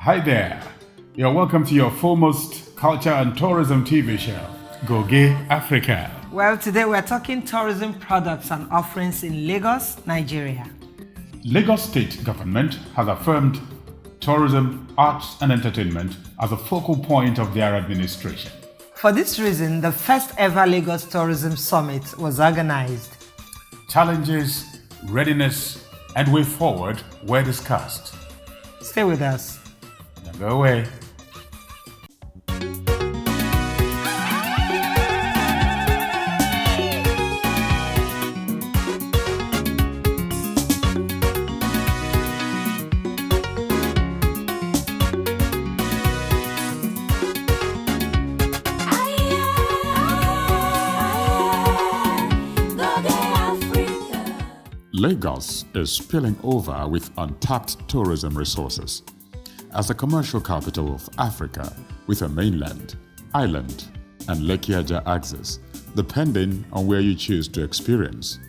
Hi there. You're welcome to your foremost culture and tourism TV show, Goge Africa. Well, today we're talking tourism products and offerings in Lagos, Nigeria. Lagos State Government has affirmed tourism, arts and entertainment as a focal point of their administration. For this reason, the first ever Lagos Tourism Summit was organized. Challenges, readiness, and way forward were discussed. Stay with us. Don't go away. Lagos is spilling over with untapped tourism resources. As the commercial capital of Africa, with a mainland, island, and Lake Yaja axis, depending on where you choose to experience,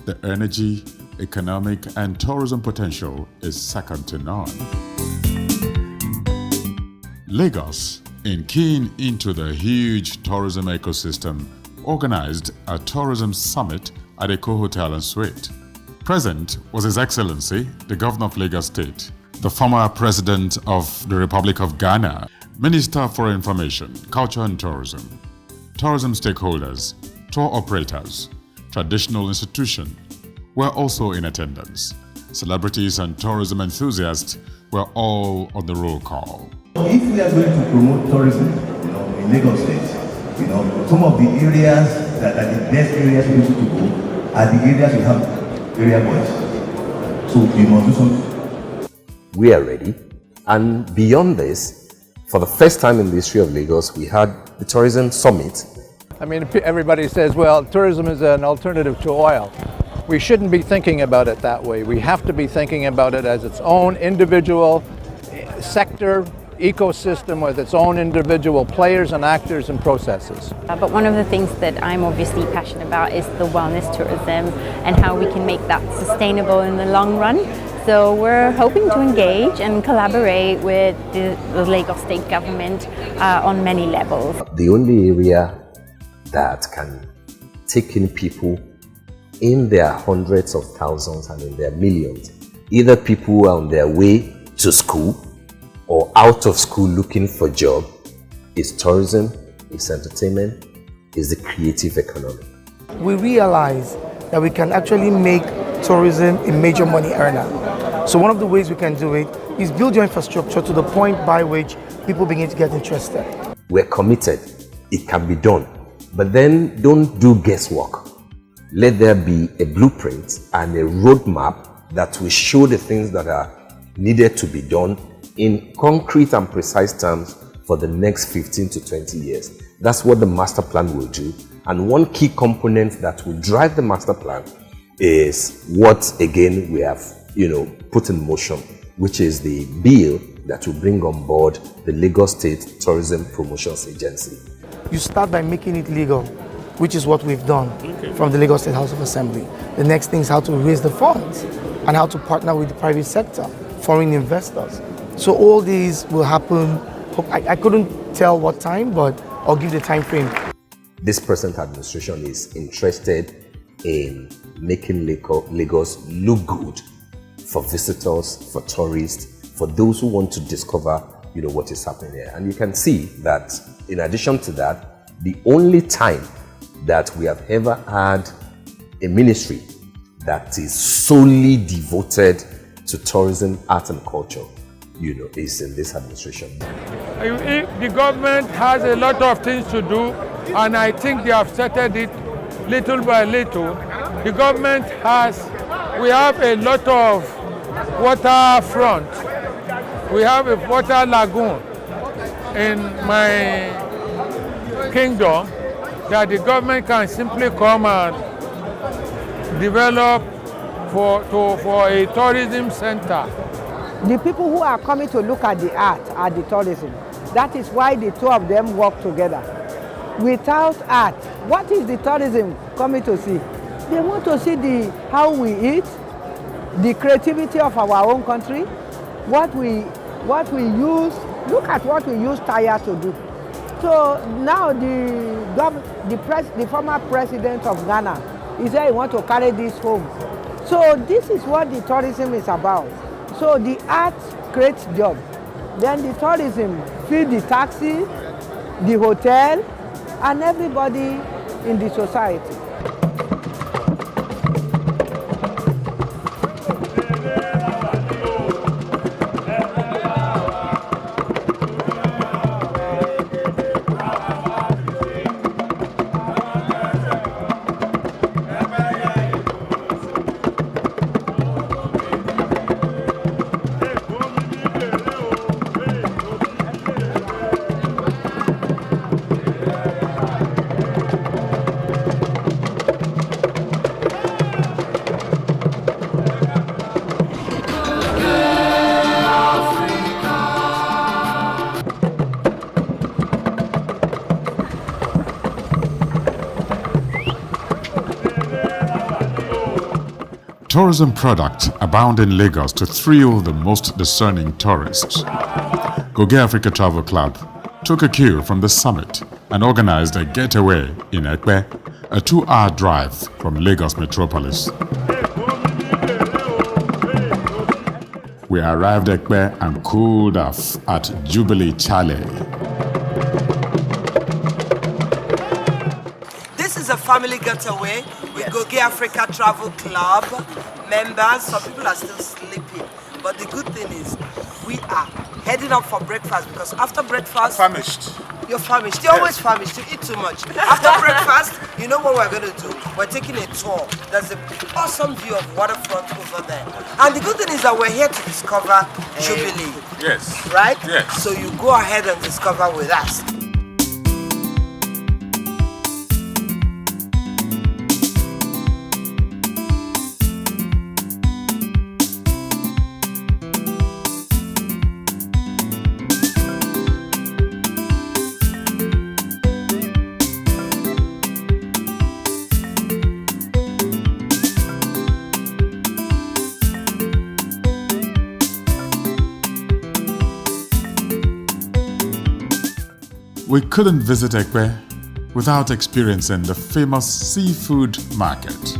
the energy, economic, and tourism potential is second to none. Lagos, in keying into the huge tourism ecosystem, organized a tourism summit at Eco Hotel and Suite. Present was His Excellency, the Governor of Lagos State, the former President of the Republic of Ghana, Minister for Information, Culture and Tourism, tourism stakeholders, tour operators, traditional institutions were also in attendance. Celebrities and tourism enthusiasts were all on the roll call. If we are going to promote tourism, in Lagos State, some of the areas that are the best areas for people to go are the areas we have area boys. So we must do something. We are ready, and beyond this, for the first time in the history of Lagos, we had the Tourism Summit. I mean, everybody says, well, tourism is an alternative to oil. We shouldn't be thinking about it that way. We have to be thinking about it as its own individual sector, ecosystem with its own individual players and actors and processes. But one of the things that I'm obviously passionate about is the wellness tourism and how we can make that sustainable in the long run. So we're hoping to engage and collaborate with the Lagos State government on many levels. The only area that can take in people in their hundreds of thousands and in their millions, either people who are on their way to school or out of school looking for a job, is tourism, is entertainment, is the creative economy. We realize that we can actually make tourism a major money earner. So one of the ways we can do it is build your infrastructure to the point by which people begin to get interested. We're committed, it can be done, but then don't do guesswork. Let there be a blueprint and a roadmap that will show the things that are needed to be done in concrete and precise terms for the next 15 to 20 years. That's what the master plan will do. And one key component that will drive the master plan is what, again, we have put in motion, which is the bill that will bring on board the Lagos State Tourism Promotions Agency. You start by making it legal, which is what we've done from the Lagos State House of Assembly. The next thing is how to raise the funds and how to partner with the private sector, foreign investors. So all these will happen. I couldn't tell what time, but I'll give the time frame. This present administration is interested in making Lagos look good for visitors, for tourists, for those who want to discover, what is happening here. And you can see that in addition to that, the only time that we have ever had a ministry that is solely devoted to tourism, art and culture, is in this administration. The government has a lot of things to do, and I think they have started it little by little. The government we have a lot of waterfront. We have a water lagoon in my kingdom that the government can simply come and develop for a tourism center. The people who are coming to look at the art are the tourism. That is why the two of them work together. Without art, what is the tourism coming to see? They want to see how we eat, the creativity of our own country, what we what we use, look at what we use tire to do. So now the former president of Ghana, he said he want to carry this home. So this is what the tourism is about. So the art creates job. Then the tourism feed the taxi, the hotel, and everybody in the society. Tourism products abound in Lagos to thrill the most discerning tourists. Goge Africa Travel Club took a cue from the summit and organized a getaway in Ekpe, a 2-hour drive from Lagos metropolis. We arrived at Ekpe and cooled off at Jubilee Chalet. This is a family getaway with Goge Africa Travel Club members. Some people are still sleeping, but the good thing is we are heading up for breakfast, because after breakfast, Famished. you're famished. You're always famished. You eat too much. After breakfast, you know what we're going to do? We're taking a tour. There's an awesome view of waterfront over there. And the good thing is that we're here to discover Jubilee. Yes. Right? Yes. So you go ahead and discover with us. We couldn't visit Ekpe without experiencing the famous seafood market.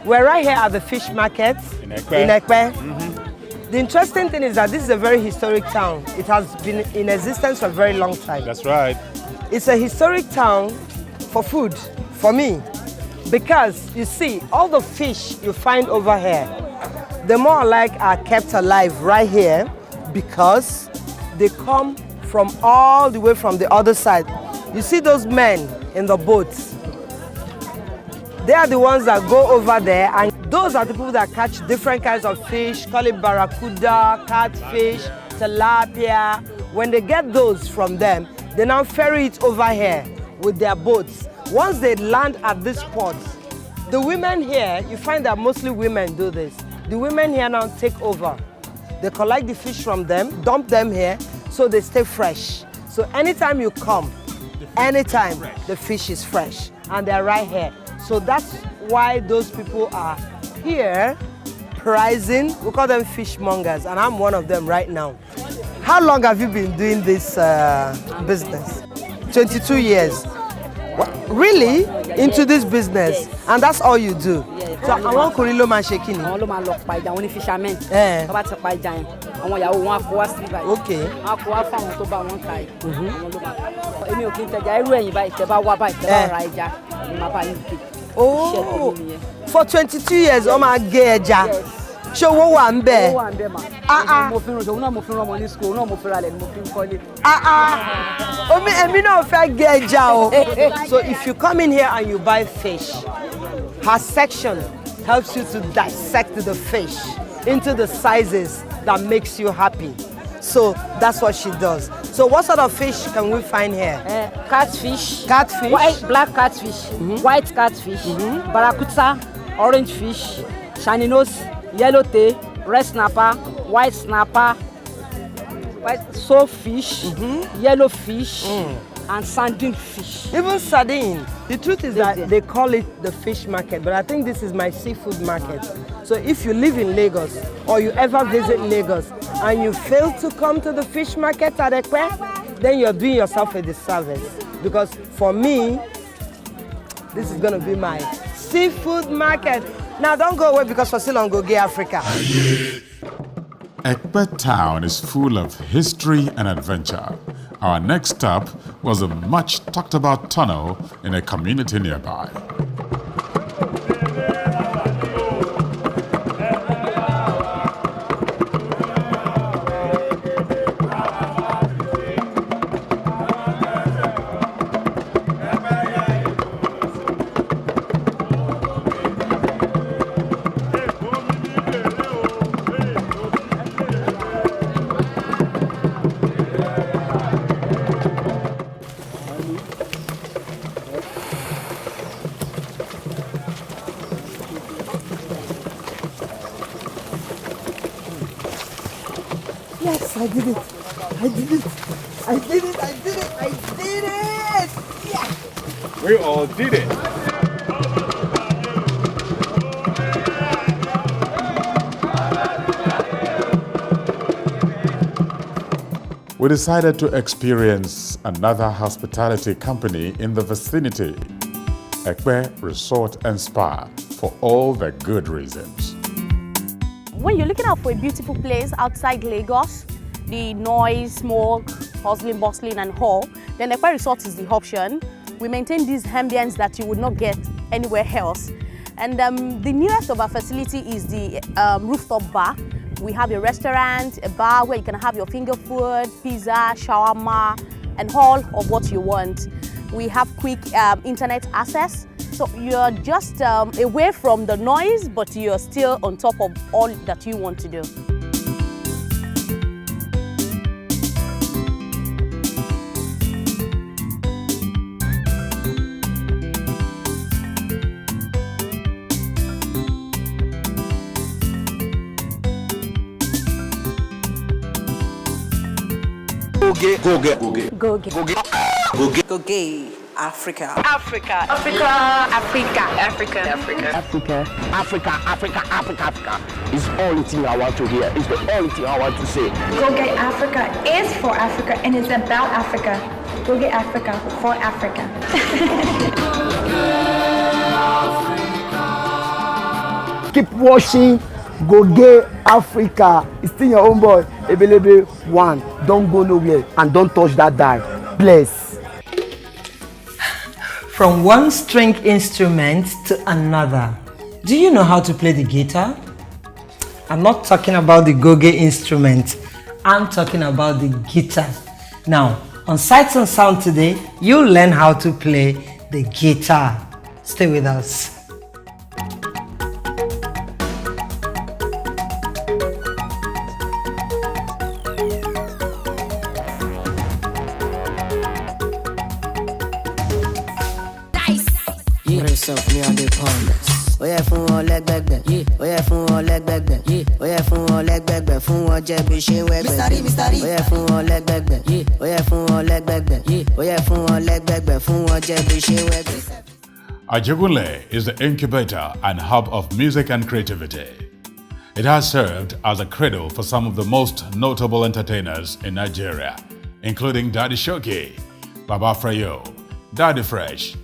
We're right here at the fish market in Ekpe. The interesting thing is that this is a very historic town. It has been in existence for a very long time. That's right. It's a historic town for food, for me, because you see, all the fish you find over here, the more like are kept alive right here because they come from all the way from the other side. You see those men in the boats? They are the ones that go over there, and those are the people that catch different kinds of fish, call it barracuda, catfish, tilapia. When they get those from them, they now ferry it over here with their boats. Once they land at this port, the women here, you find that mostly women do this. The women here now take over. They collect the fish from them, dump them here, so they stay fresh. So anytime you come, anytime the fish is fresh, and they're right here. So that's why those people are here pricing. We call them fishmongers, and I'm one of them right now. How long have you been doing this business? 22 years. Really? Into this business? And that's all you do? So I want Kurilo man shaking. Fishermen. Okay. Oh, for 22 years, oh my God. Show what one bear. So if you come in here and you buy fish, her section helps you to dissect the fish into the sizes that makes you happy. So that's what she does. So what sort of fish can we find here? Catfish. Catfish. Black catfish. White catfish. Barracuda. Orange fish. Shiny nose. yellowtail, red snapper, white snapper, white soapfish, yellow fish, and sardine fish. Even sardine. The truth is that they call it the fish market, but I think this is my seafood market. So if you live in Lagos or you ever visit Lagos and you fail to come to the fish market at Ekpe, then you're doing yourself a disservice. Because for me, this is going to be my seafood market. Now don't go away because we're still on Goge Africa. Ekpe town is full of history and adventure. Our next stop was a much talked about tunnel in a community nearby. Yes, I did it. I did it. I did it. I did it. I did it. Yeah. We all did it. We decided to experience another hospitality company in the vicinity, Ekpe Resort and Spa, for all the good reasons. When you're looking out for a beautiful place outside Lagos, the noise, smoke, hustling, bustling and all, then Ekpe Resort is the option. We maintain these ambience that you would not get anywhere else. And the nearest of our facility is the rooftop bar. We have a restaurant, a bar where you can have your finger food, pizza, shawarma, and all of what you want. We have quick internet access. So you're just away from the noise, but you're still on top of all that you want to do. Goge Africa. Africa. Africa. Africa. Africa. Africa. Africa is the only thing I want to hear. It's the only thing I want to say. Goge Africa is for Africa and it's about Africa. Goge Africa for Africa. Keep watching Goge Africa. It's still your own boy, Ebelebe One. Don't go nowhere and don't touch that dial. Bless. From one string instrument to another. Do you know how to play the guitar? I'm not talking about the Goge instrument. I'm talking about the guitar. Now, on Sights and Sound today, you'll learn how to play the guitar. Stay with us. Me on the pond. Oh yeah, fún wọn lẹ́gbẹ̀gbẹ̀. Oh yeah, fún wọn lẹ́gbẹ̀gbẹ̀. Oh yeah, fún wọn lẹ́gbẹ̀gbẹ̀. Fún wọn jẹ́ bí ṣe wẹ́gbẹ̀gbẹ̀. Oh yeah, fún wọn lẹ́gbẹ̀gbẹ̀. Oh yeah, fún wọn lẹ́gbẹ̀gbẹ̀. Oh yeah, fún wọn lẹ́gbẹ̀gbẹ̀. Fún wọn jẹ́ bí ṣe wẹ́gbẹ̀gbẹ̀. Ajegunle is the incubator and hub of music and creativity. It has served as a cradle for some of the most notable entertainers in Nigeria, including Daddy Shoki, Baba Freyo, Daddy Fresh,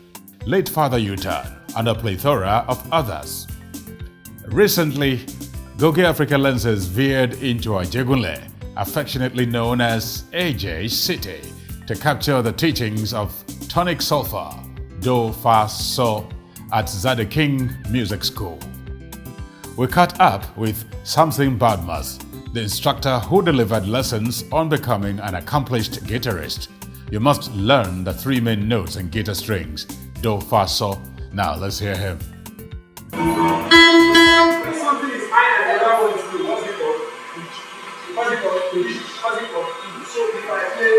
late Father U-Turn, and a plethora of others. Recently, Goge Africa lenses veered into Ajegunle, affectionately known as AJ City, to capture the teachings of tonic sulfur, do, fa, so at Zade King Music School. We caught up with Samson Badmas, the instructor who delivered lessons on becoming an accomplished guitarist. You must learn the three main notes in guitar strings, do, fa, so. Now let's hear him. When something is higher than the other one is low, what's it called? What's it called? So if I play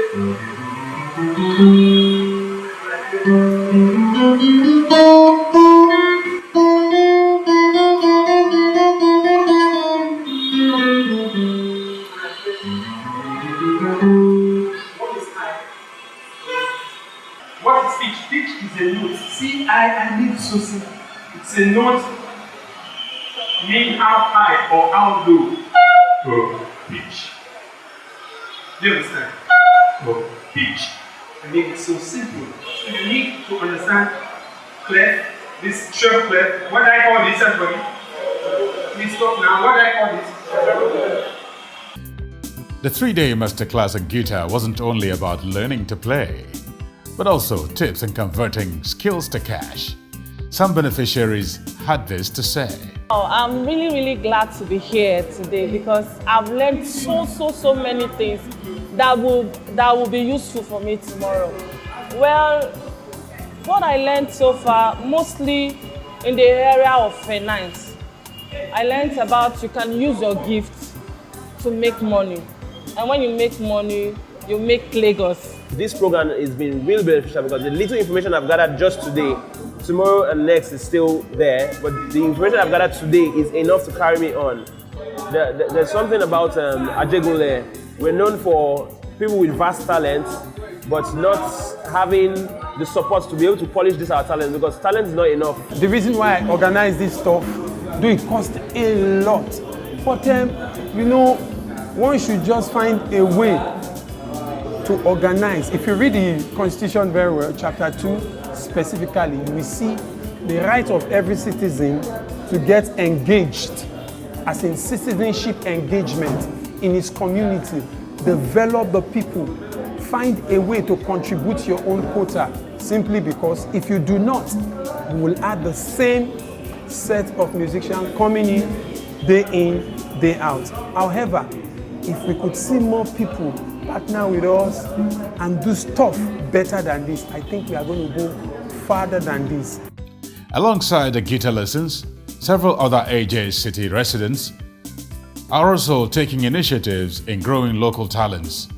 What is pitch? Pitch is a note. See, I live so simple. It's a note mean how high or how low. Oh, pitch. Do you understand? Oh, pitch. I make it so simple. So you need to understand clef, this sharp clef. What do I call this, everybody? Please stop now. What do I call this? The 3-day masterclass on guitar wasn't only about learning to play, but also tips in converting skills to cash. Some beneficiaries had this to say. Oh, I'm really glad to be here today because I've learned so many things that will be useful for me tomorrow. Well, what I learned so far, mostly in the area of finance. I learned about you can use your gifts to make money. And when you make money, you make Lagos. This program has been really beneficial because the little information I've gathered just today, tomorrow and next is still there, but the information I've gathered today is enough to carry me on. There's something about Ajegunle. We're known for people with vast talent, but not having the support to be able to polish this our talent because talent is not enough. The reason why I organize this stuff, it costs a lot. But you know, one should just find a way to organize. If you read the Constitution very well, Chapter 2 specifically, you will see the right of every citizen to get engaged, as in citizenship engagement in his community, develop the people, find a way to contribute your own quota, simply because if you do not, you will have the same set of musicians coming in, day out. However, if we could see more people partner with us and do stuff better than this, I think we are going to go farther than this. Alongside the guitar lessons, several other AJ City residents are also taking initiatives in growing local talents.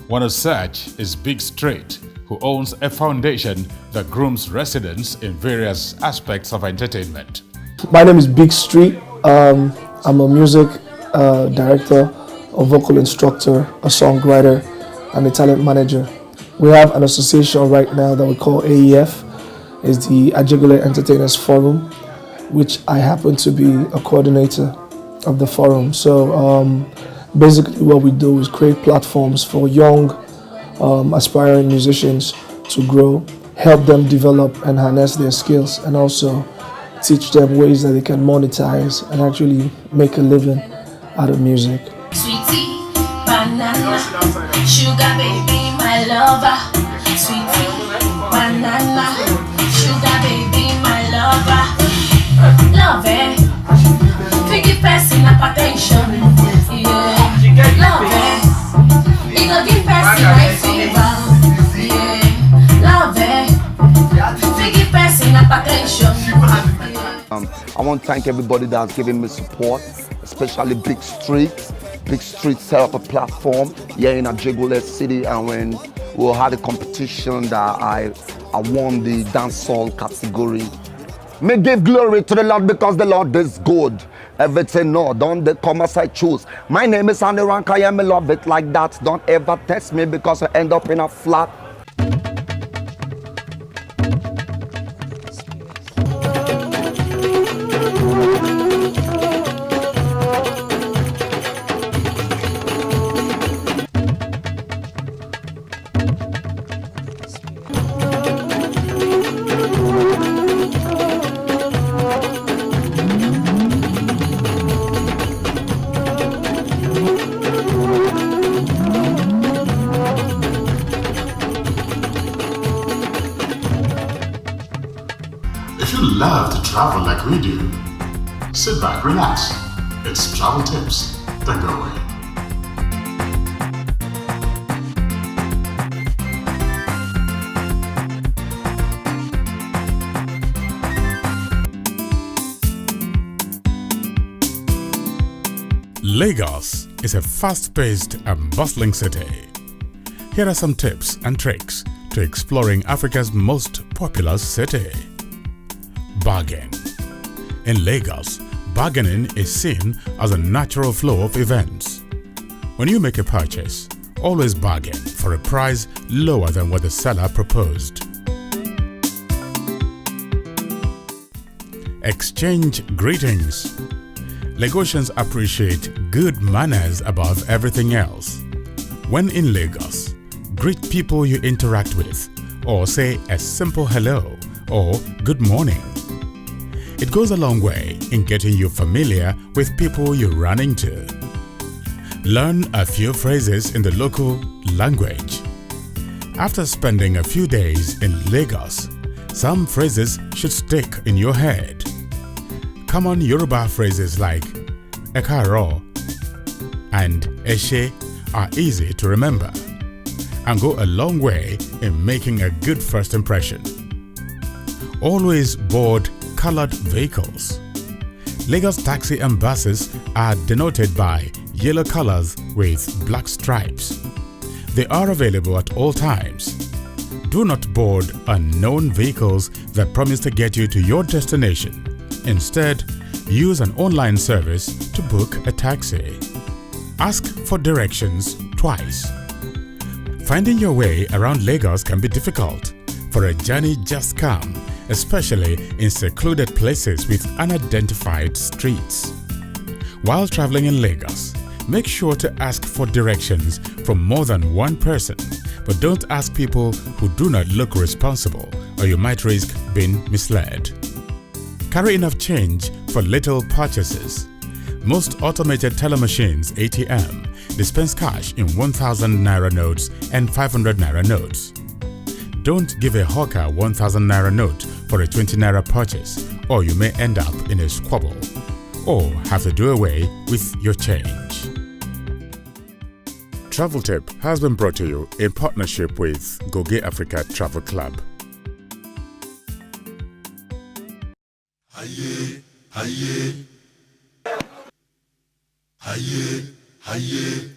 One of such is Big Street, who owns a foundation that grooms residents in various aspects of entertainment. My name is Big Street. I'm a music director, a vocal instructor, a songwriter, and a talent manager. We have an association right now that we call AEF. It's the Ajegunle Entertainers Forum, which I happen to be a coordinator of the forum. So basically what we do is create platforms for young aspiring musicians to grow, help them develop and harness their skills, and also teach them ways that they can monetize and actually make a living out of music. Sweetie, banana, sugar baby, my lover. Sweetie, banana, sugar baby, my lover. Love it, figgy person hypertension. Yeah, love it, it go give person right fever. Yeah, love it, figgy person hypertension. I want to thank everybody that's giving me support, especially Big Street. Big Street set up a platform here in Ajegunle City, and when we had a competition that I won the dancehall category. May give glory to the Lord because the Lord is good. Everything no, don't the come as I choose. My name is Andy Rank, I am a love it like that. Don't ever test me because I end up in a flat. If you love to travel like we do, sit back, relax. It's Travel Tips, the Goge. Lagos is a fast-paced and bustling city. Here are some tips and tricks to exploring Africa's most populous city. Bargain. In Lagos, bargaining is seen as a natural flow of events. When you make a purchase, Always bargain for a price lower than what the seller proposed. Exchange greetings. Lagosians appreciate good manners above everything else. When in Lagos, greet people you interact with, or say a simple hello or good morning. It goes a long way in getting you familiar with people you run into. Learn a few phrases in the local language. After spending a few days in Lagos, some phrases should stick in your head. Common Yoruba phrases like Ekaro and Eshe are easy to remember and go a long way in making a good first impression. Always board colored vehicles. Lagos taxi and buses are denoted by yellow colors with black stripes. They are available at all times. Do not board unknown vehicles that promise to get you to your destination. Instead, use an online service to book a taxi. Ask for directions twice. Finding your way around Lagos can be difficult for a journey just come, especially in secluded places with unidentified streets. While traveling in Lagos, make sure to ask for directions from more than one person, but don't ask people who do not look responsible, or you might risk being misled. Carry enough change for little purchases. Most automated teller machines (ATM) dispense cash in 1,000 naira notes and 500 naira notes. Don't give a hawker 1,000 naira note for a 20 naira purchase, or you may end up in a squabble or have to do away with your change. Travel Tip has been brought to you in partnership with Goge Africa Travel Club. Aye, aye, aye, aye.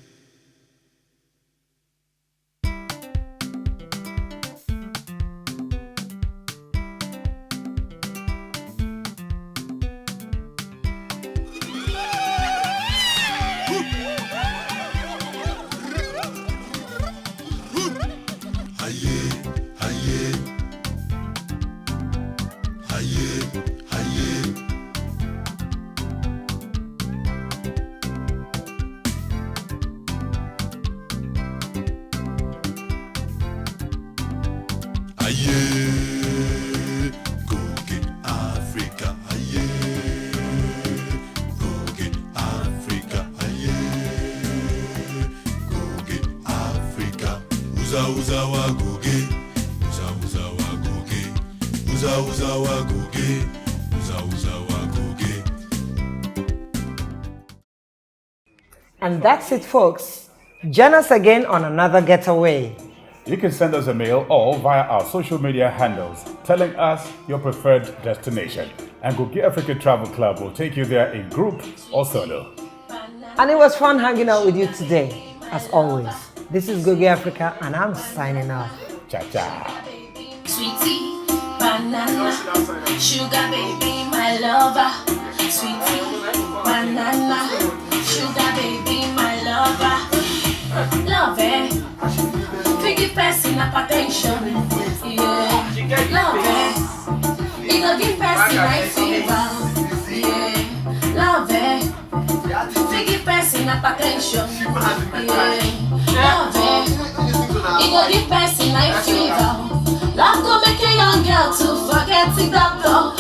Goge Africa, Goge Africa, Goge Africa. Uza uza wa Goge, uza uza wa Goge, uza uza wa Goge, uza uza wa Goge. And that's it, folks. Join us again on another getaway. You can send us a mail or via our social media handles telling us your preferred destination, and Goge Africa Travel Club will take you there in group or solo. And it was fun hanging out with you today, as always. This is Goge Africa, and I'm signing off. Cha-cha. Sweetie, banana, sugar baby, my lover. Sweetie, banana, sugar baby, my lover. Love it. Give person hypertension, yeah. Love it. It go give person high fever, yeah. Love it. Give person hypertension, yeah. Love it. It go give person high fever. Love go make a young girl to forget the doctor.